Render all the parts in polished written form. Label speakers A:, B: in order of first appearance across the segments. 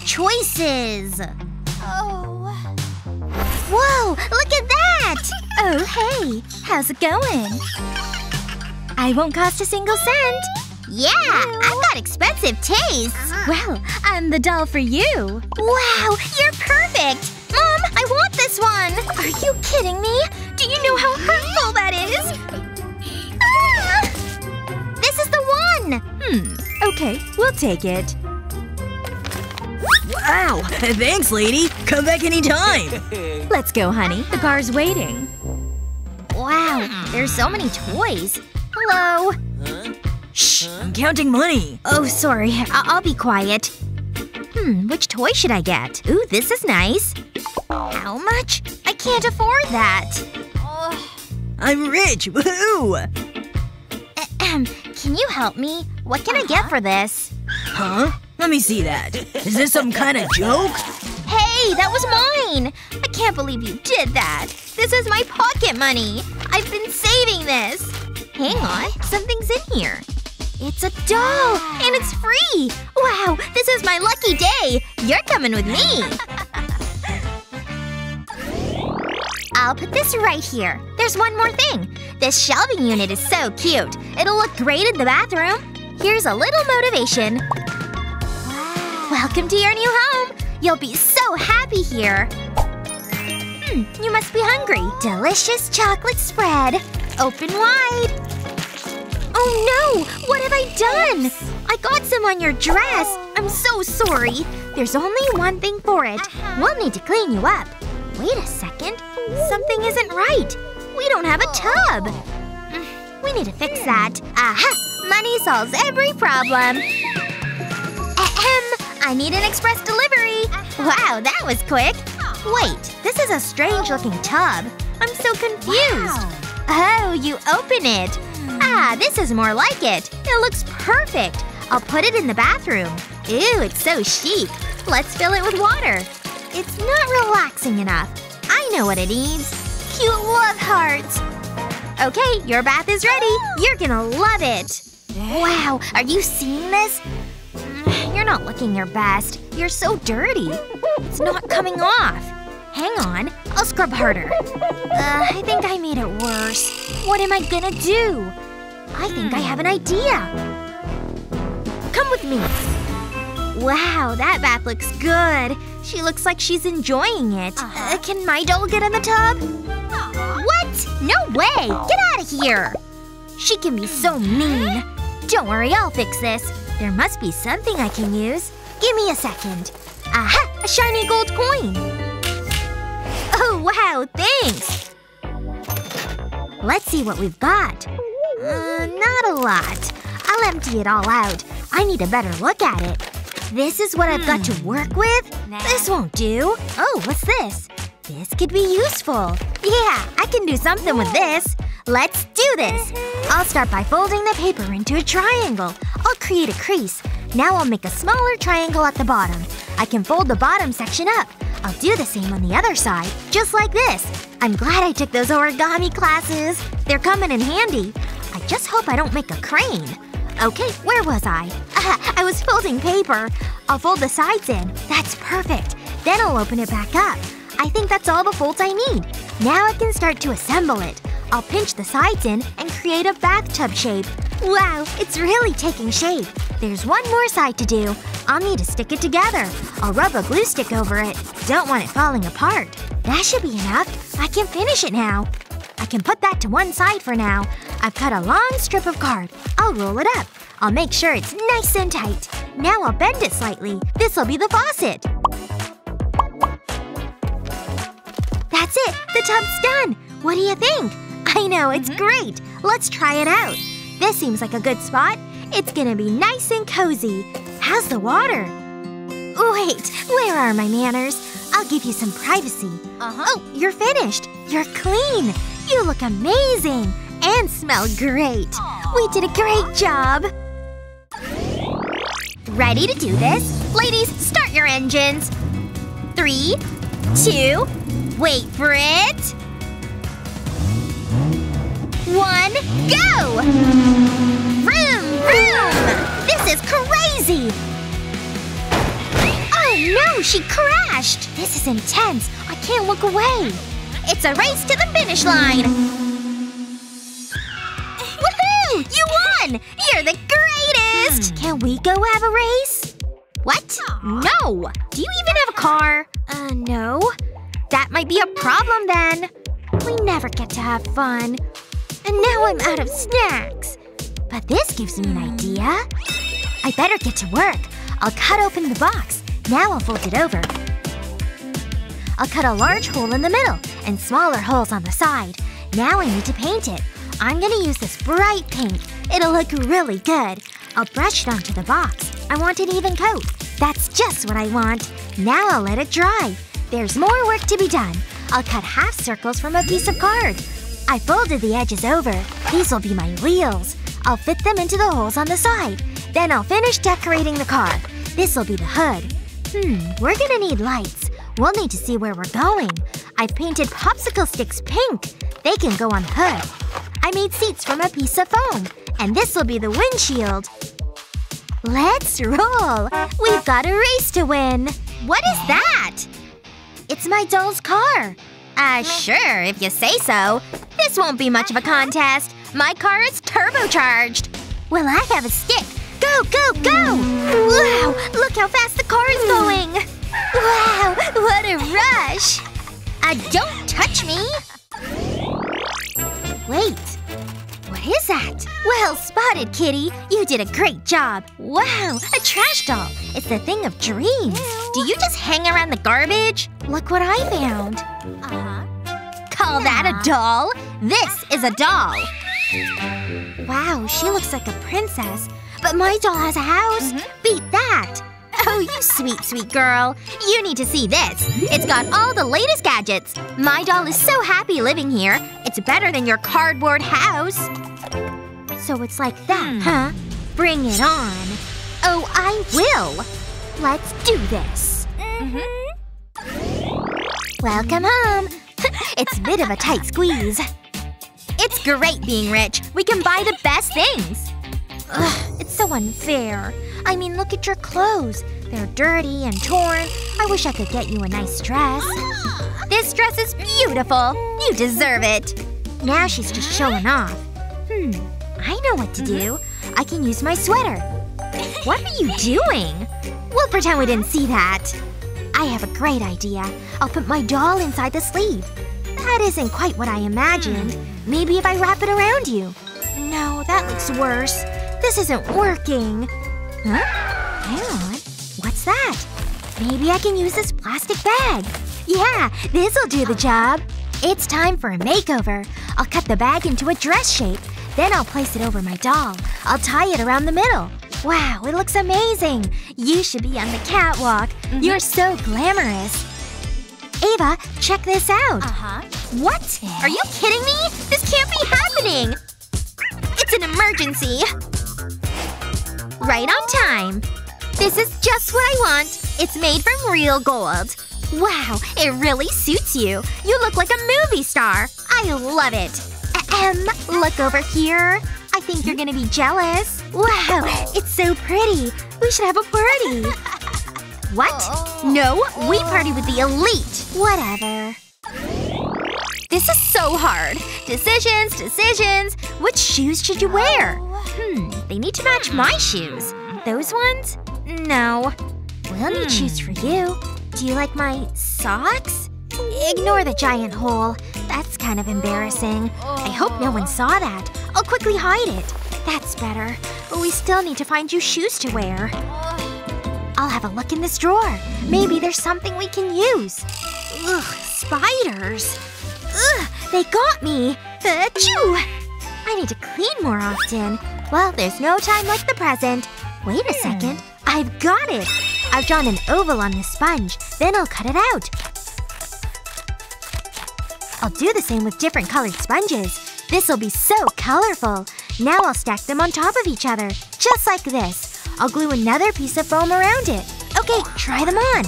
A: choices. Oh. Whoa, look at that!
B: Oh, hey. How's it going? I won't cost a single cent.
A: Yeah, I've got expensive tastes.
B: Well, I'm the doll for you.
A: Wow, you're perfect! Mom, I want this one!
B: Are you kidding me? Do you know how hurtful that is?
A: Ah! This is the one!
B: Okay, we'll take it.
C: Wow! Thanks, lady! Come back anytime!
B: Let's go, honey. The car's waiting.
A: Wow, there's so many toys. Hello.
C: Shh! I'm counting money!
A: Oh, sorry. I'll be quiet. Which toy should I get? Ooh, this is nice. How much? I can't afford that.
C: I'm rich! Woohoo!
A: Can you help me? What can I get for this?
C: Huh? Let me see that. Is this some kind of joke?
A: Hey, that was mine! I can't believe you did that. This is my pocket money. I've been saving this. Hang on. Something's in here. It's a doll! And it's free! Wow, this is my lucky day! You're coming with me! I'll put this right here. There's one more thing. This shelving unit is so cute. It'll look great in the bathroom. Here's a little motivation. Wow. Welcome to your new home! You'll be so happy here. You must be hungry. Delicious chocolate spread. Open wide. Oh no! What have I done? I got some on your dress. I'm so sorry. There's only one thing for it. We'll need to clean you up. Wait a second. Something isn't right. We don't have a tub. We need to fix that. Aha! Money solves every problem. Ahem! I need an express delivery. Wow, that was quick. Wait, this is a strange-looking tub. I'm so confused. Oh, you open it. Ah, this is more like it. It looks perfect. I'll put it in the bathroom. Ew, it's so chic. Let's fill it with water. It's not relaxing enough. I know what it needs. Cute love hearts. Okay, your bath is ready. You're gonna love it. Wow, are you seeing this? You're not looking your best. You're so dirty. It's not coming off. Hang on. I'll scrub harder. I think I made it worse. What am I gonna do? I think I have an idea. Come with me. Wow, that bath looks good. She looks like she's enjoying it. Can my doll get in the tub? What? No way! Get out of here! She can be so mean. Don't worry, I'll fix this. There must be something I can use. Give me a second. Aha! A shiny gold coin! Oh, wow, thanks! Let's see what we've got. Not a lot. I'll empty it all out. I need a better look at it. This is what I've got to work with? This won't do. Oh, what's this? This could be useful. Yeah, I can do something with this. Let's do this. I'll start by folding the paper into a triangle. I'll create a crease. Now I'll make a smaller triangle at the bottom. I can fold the bottom section up. I'll do the same on the other side. Just like this. I'm glad I took those origami classes. They're coming in handy. I just hope I don't make a crane. Okay, where was I? I was folding paper. I'll fold the sides in. That's perfect. Then I'll open it back up. I think that's all the folds I need. Now I can start to assemble it. I'll pinch the sides in and create a bathtub shape. Wow, it's really taking shape. There's one more side to do. I'll need to stick it together. I'll rub a glue stick over it. Don't want it falling apart. That should be enough. I can finish it now. I can put that to one side for now. I've cut a long strip of card. I'll roll it up. I'll make sure it's nice and tight. Now I'll bend it slightly. This'll be the faucet. That's it! The tub's done! What do you think? I know, it's great! Let's try it out. This seems like a good spot. It's gonna be nice and cozy. How's the water? Wait, where are my manners? I'll give you some privacy. Oh, you're finished. You're clean. You look amazing. And smell great. We did a great job. Ready to do this? Ladies, start your engines. 3, 2, wait for it. 1, go! Vroom, vroom! This is crazy! Oh no, she crashed! This is intense. I can't look away. It's a race to the finish line. Woohoo! You won! You're the greatest! Can we go have a race? What? No! Do you even have a car? No. That might be a problem then. We never get to have fun. And now I'm out of snacks. But this gives me an idea. I better get to work. I'll cut open the box. Now I'll fold it over. I'll cut a large hole in the middle and smaller holes on the side. Now I need to paint it. I'm gonna use this bright pink. It'll look really good. I'll brush it onto the box. I want an even coat. That's just what I want. Now I'll let it dry. There's more work to be done. I'll cut half circles from a piece of card. I folded the edges over. These will be my wheels. I'll fit them into the holes on the side. Then I'll finish decorating the car. This'll be the hood. We're gonna need lights. We'll need to see where we're going. I've painted popsicle sticks pink. They can go on the hood. I made seats from a piece of foam. And this'll be the windshield. Let's roll! We've got a race to win! What is that? It's my doll's car. Sure, if you say so. This won't be much of a contest. My car is turbocharged. Well, I have a stick. Go, go, go! Wow! Look how fast the car is going! Wow! What a rush! Don't touch me! Wait. What is that? Well spotted, kitty. You did a great job. Wow! A trash doll. It's the thing of dreams. Do you just hang around the garbage? Look what I found. Call that a doll? This is a doll. Wow, she looks like a princess. But my doll has a house. Beat that. Oh, you sweet, sweet girl. You need to see this. It's got all the latest gadgets. My doll is so happy living here. It's better than your cardboard house. So it's like that, huh? Bring it on. Oh, I will. Let's do this. Welcome home. It's a bit of a tight squeeze. It's great being rich. We can buy the best things. Ugh, it's so unfair. I mean, look at your clothes. They're dirty and torn. I wish I could get you a nice dress. This dress is beautiful. You deserve it. Now she's just showing off. I know what to do. I can use my sweater. What are you doing? We'll pretend we didn't see that. I have a great idea. I'll put my doll inside the sleeve. That isn't quite what I imagined. Maybe if I wrap it around you. No, that looks worse. This isn't working. Huh? Hang on. What's that? Maybe I can use this plastic bag. Yeah, this'll do the job. It's time for a makeover. I'll cut the bag into a dress shape. Then I'll place it over my doll. I'll tie it around the middle. Wow, it looks amazing. You should be on the catwalk. You're so glamorous. Ava, check this out. What? Are you kidding me? This can't be happening! It's an emergency. Right on time. This is just what I want. It's made from real gold. Wow, it really suits you. You look like a movie star. I love it. Look over here. I think you're gonna be jealous. Wow, it's so pretty. We should have a party. What? No, we party with the elite. Whatever. This is so hard. Decisions, decisions. Which shoes should you wear? They need to match my shoes. Those ones? No. We'll need shoes for you. Do you like my socks? Ignore the giant hole. That's kind of embarrassing. I hope no one saw that. I'll quickly hide it. That's better. But we still need to find you shoes to wear. I'll have a look in this drawer. Maybe there's something we can use. Ugh, spiders. Ugh, they got me. Achoo! I need to clean more often. Well, there's no time like the present. Wait a second. I've got it! I've drawn an oval on this sponge. Then I'll cut it out. I'll do the same with different colored sponges. This'll be so colorful. Now I'll stack them on top of each other. Just like this. I'll glue another piece of foam around it. Okay, try them on.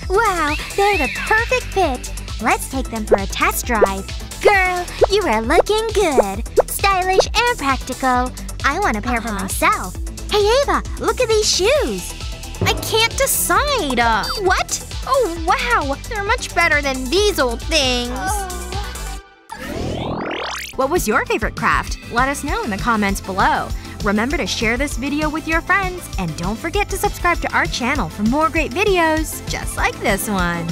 A: Wow, they're the perfect fit. Let's take them for a test drive. Girl, you are looking good. Stylish and practical. I want a pair for myself. Hey Ava, look at these shoes. I can't decide. What? Oh, wow. They're much better than these old things. What was your favorite craft? Let us know in the comments below. Remember to share this video with your friends, and don't forget to subscribe to our channel for more great videos just like this one.